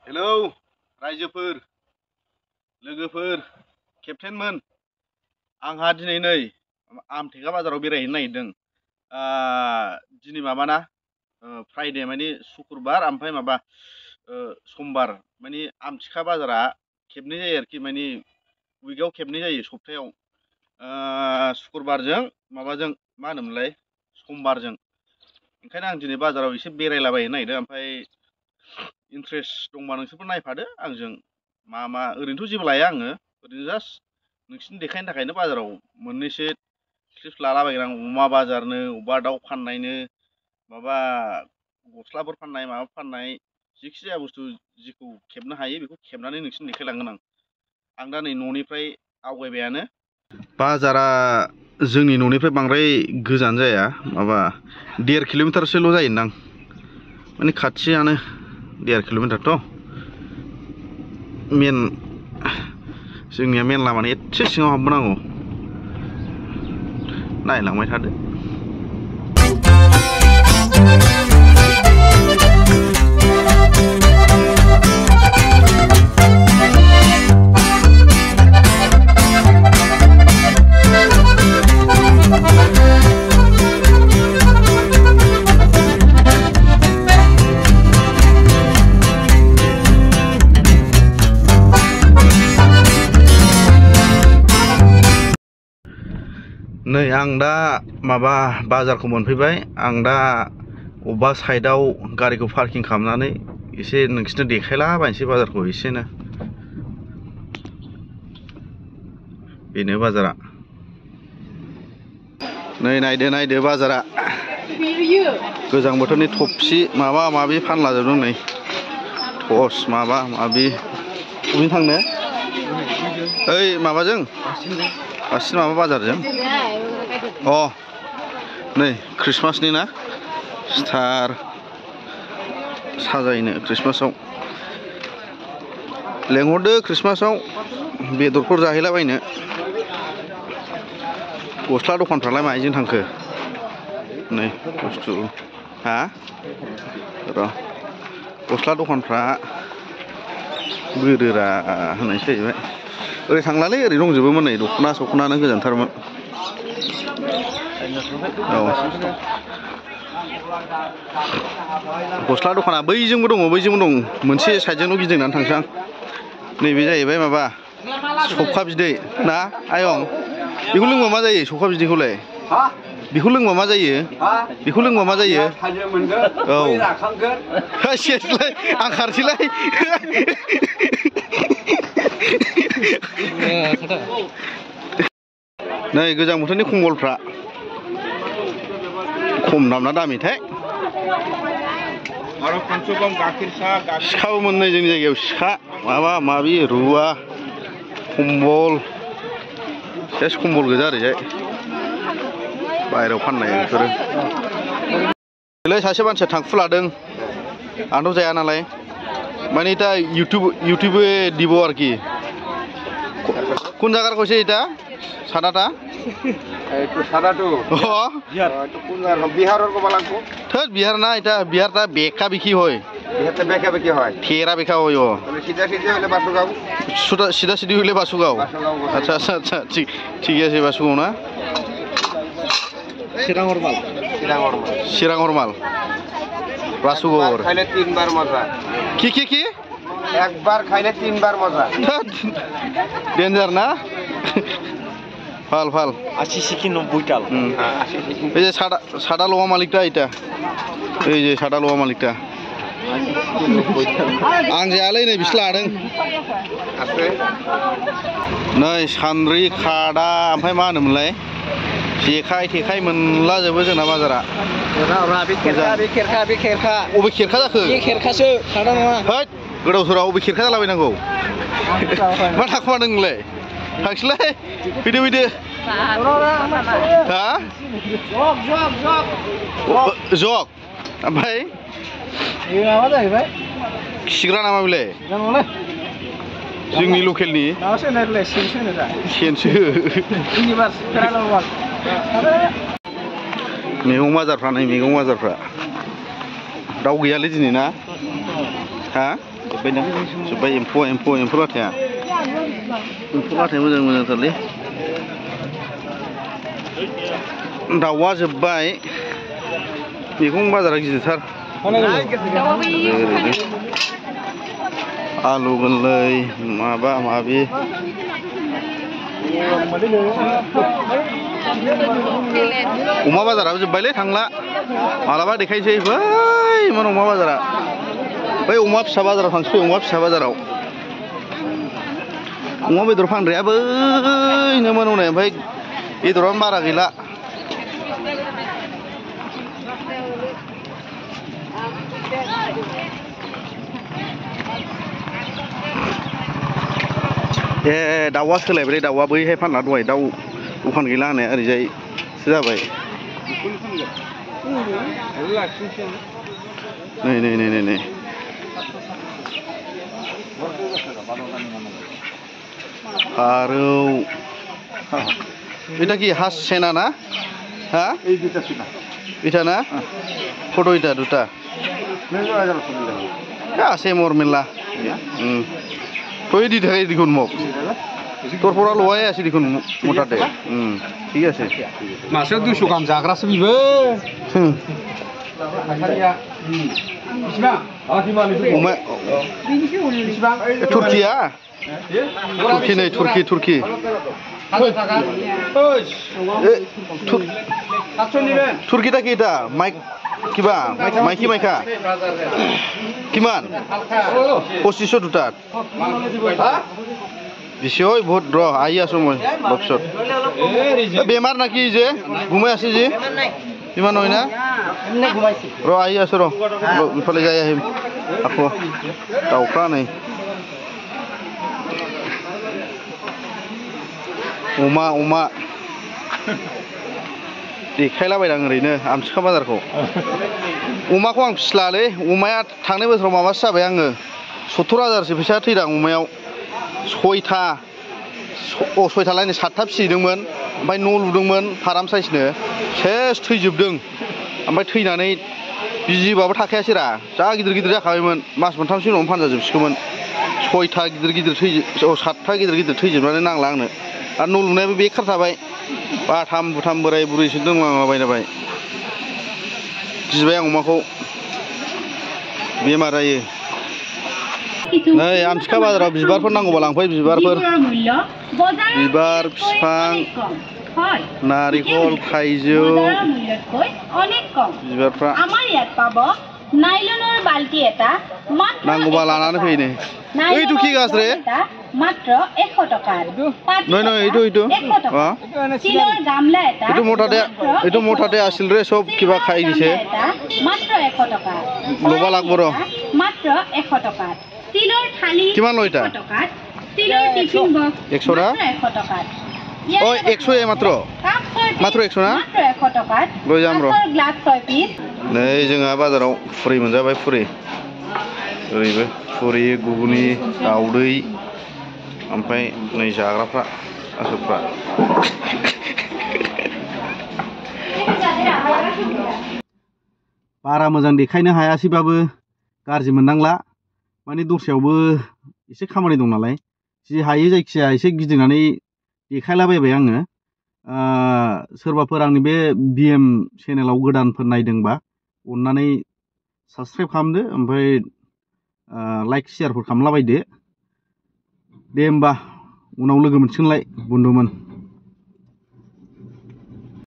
Hello रायजोफोर लोगोफोर केप्टेनमोन आंहा दिनै नै आमटेका बाजाराव बेरायहैनो नागिरदों। दिनै माबाना फ्राइडे माने शुक्रबार ओमफ्राय माबा समबार माने आमटेका बाजारा खेबनै जायो आरोखि माने उइकआव खेबनै जायो सप्तायाव शुक्रबारजों माबाजों मा होनोमोनलाय समबारजों। ओंखायनो आं दिनै बाजाराव एसे बेरायलाबायनो नागिरदों। ओमफ्राय इन्ट्रेस्ट दंबा नोंसोरबो नायफादो आंजों मा ओरैनोथ' जेबो लाया आङो ओरैनो जास्ट नोंसिनि देखायनो थाखायनो बाजाराव मोननैसो क्लिप्स लालाबायगोन आं। अमा बाजारनो अबेबा दाउ फाननायनो माबा गस्लाफोर फाननाय माबा फाननाय जिखि जाया बुस्थु जिखौ खेबनो हायो बेखौ खेबनानै नोंसिनो देखायलांगोन आं दा नै न'निफ्राय आवगायबायानो। बाजारा जोंनि न'निफ्राय बांद्राय गोजान जाया माबा 1.5 किल'मिटारसोल' जायोदां माने खाथियानो 1.5 किल'मिटारथ' मेन जोंनिया मेन लामानि एसे सिङाव हाबबोनांगौ। नायलांबाय थादो। नै आं दा माबा बाजारखौ मोनफैबाय। आं दा अबेबा साइडआव गारिखौ पार्किं खालामनानै एसे नोंसोरनो देखायलाबायनोसै बाजारखौ एसेनो। बेनो बाजारा। नै नायदो बाजारा गोजां बोथोरनि थफसि माबा माबि फानलाजोबदों नै टस माबा माबि। बबेजों थांनो ओइ माबाजों गासिन माबा बाजारजों नै ख्रिस्टमासनि ना स्टार साजायनो ख्रिस्टमासआव लेंहरदो ख्रिस्टमासआव बेदरफोर जाहैलाबायनो। गस्ला दखानफ्रालाय माजों थांखो नै बुस्थु हा र' गस्ला दखानफ्रा गोदोरा होननायसो जाहैबाय। ओरै थांलालै ओरै दंजोबोमोन नै दख'ना सख'नानो गोजानथारमोन। गस्ला दखाना बैजोंबो दङ मोनसे साइडजोंल' गिदिंनानै थांसै आं। नैबे जाहैबाय माबा सबखा बिदै ना आयं बेखौ लोंबा मा जायो सबखा बिदैखौलाय बेखौ लोंबा मा जायो औ सेसलाय आं खारसैलाय नै गोजां बोथोरनि खम्बलफ्रा खम दाम ना दामिथाय। सिखाबो मोनो जोंनि जायगायाव सिखा माबा माबि रुवा खम्बल सेस खम्बल गोजा ओरैजाय बाहेरायाव फाननाय बेफोरो। सासे मानसिया थांखु लादों आंथ' जाया नालाय माने दा इउटिউবে দিব আর কি। কোন জায়গার কইছে এটা সাদাটা একটু সাদাটো কোন জায়গা বিহারের কবা লাগবো থত বিহার না এটা বিহারটা বেকা বিকি হয় বিহারটা বেকা বিকি হয় থেরা বেকা হয় তাহলে সিধা সিধা হইলে বাসুগাঁও সিধা সিধি হইলে বাসুগাঁও। আচ্ছা আচ্ছা আচ্ছা ঠিক আছে বাসুগাঁও না চিরাঙর মাল বাসুগাঁও খাইলে 3 বার মজা। কি একবার খাইলে 3 বার মজা ডেঞ্জার না ফাল 80 সিকি 90 টাল। এই যে সাদা লোয়া মালিকটা এটা এই যে সাদা লোয়া মালিকটা आं जायालै नै बिसोर लादों नै सान्द्रि खादा ओमफ्राय मा होनोमोनलाय जेखाइ थेखाइ मोनलाजोबो जोंना बाजारा। बबे खेरखा जाखो बे खेरखासो खादा नङा हैद गोदाव सोराव बबे खेरखा जालाबायनांगौ मा थाखुमादों नोंलाय थांसैलाय फैदो हा जग ओमफ्राय माबा जाहैबाय खिग्रा नामा बेलाय जोंनि लकेलनि सेनसो मैगं बाजारफ्रा नै मैगं बाजारफ्रा दाउ गैयालै दिनै ना हा जोब्बाय एम्फौ लाथाया मोजांथारलै दाउआ जोब्बाय मैगं बाजारा गिदिरथार आलु गोरलै माबा माबि अमा बाजाराबो जोब्बायलै थांला मालाबा देखायसै बै मोन अमा बाजारा बै अमा फिसा बाजाराव थांसै अमा फिसा बाजाराव अमा बेदर फानग्राया बैनो मोनौनाय ओमफ्राय बेदरानो बारा गैला ए दाउआ सोलायबाय दाउआ बैहाय फानना दहाय दाउ दखान गैला होननाया ओरैजायसो जाबाय नै फारौ এটা কি হাঁস সেনা না হ্যাঁ এই দুটা সেনা এটা না ছোট এটা দুটা আছে মোর মেলা তই দি থাকে দেখুন মোক তোর পরা লয় আছে দেখুন মোটাতে ঠিক আছে মাসে 200 গ্রাম জাগ্রাসো বিবে তুর্কিয়া তুর্কি নেই তুর্কি তুর্কিটা কি এটা মাইক কিবা মাইকি মাইকা কিমান 2500 দুটা বিষয় বহুত র আই আছো মই বক্সত বেমার নাকি যে ঘুমাই আছে যে ইমান হয় না র আই আছো র ইফালে যাই আহিম আকৌ দাউকা নাই अमा देखायलाबायदां ओरैनो आमथिखा बाजारखौ अमाखौ आं फिसिलालै अमाया थांनाय बोसोराव माबासो जाबाय आङो 70,000सो फैसा थैदां अमायाव सयथा लायनो 7था फिसिदोंमोन ओमफ्राय न' लुदोंमोन फाराम साइसनो सेस थैजोबदों ओमफ्राय थैनानै बिजिबाबो थाखायासैरा जा गिदिर जाखाबायमोन मास मोनथामसो उनावनो फानजाजोबसिगौमोन 6था गिदिर 7था गिदिर थैजोबनानै नांला आंनो आरो न' लुनायाबो बेखार थाबाय बाथाम बुथाम बोराय बुरैसो दोनलांलाबायबाय गिबाय आं अमाखौ बेमार जायो नै आमथिखा बाजाराव बिबारफोर नांगौबा लांफै बिबार बिफां नारिखल थाइजौ बिबारफ्रा नाइलনৰ বালতি এটা নাংগোবা লানানে ফেইনে এইটো কি গাছ রে মাত্র 100 টাকা নয় নয় এইটো 100 টাকা চিলৰ গামলা এটা এইটো মোটাতে আছিল রে সব কিবা খাই দিছে মাত্র 100 টাকা লবা লাগব ৰ মাত্র 100 টাকা চিলৰ থালি কিমান লয়টা 100 টাকা চিলৰ টিফিন বক্স 100 টাকা 100 টাকা ওই 100 এ মাত্র 100 না মাত্র 100 টাকা লই যাম ৰ গ্লাস 6 পিস नै जोंहा बाजाराव फुरि मोनजाबाय फुरि ओरैबो फुरि गुगुनि दाउदै ओमफ्राय नै जाग्राफ्रा आसुफ्रा बारा मोजां देखायनो हायासैबाबो गाज्रि मोननांला माने दस्रायावबो एसे खामानि दं नालाय जि हायो जायखिया एसे गिदिंनानै देखायलाबायबाय आङो सोरबाफोर आंनि बे बिएम चेनेलाव गोदानफोर नायदोंबा अन्नानै साबस्क्राइब खालामदो ओमफ्राय लाइक शेयारफोर खालामलाबायदो दे होमबा उनाव लोगो मोनसिगोनलाय बन्धुमोन।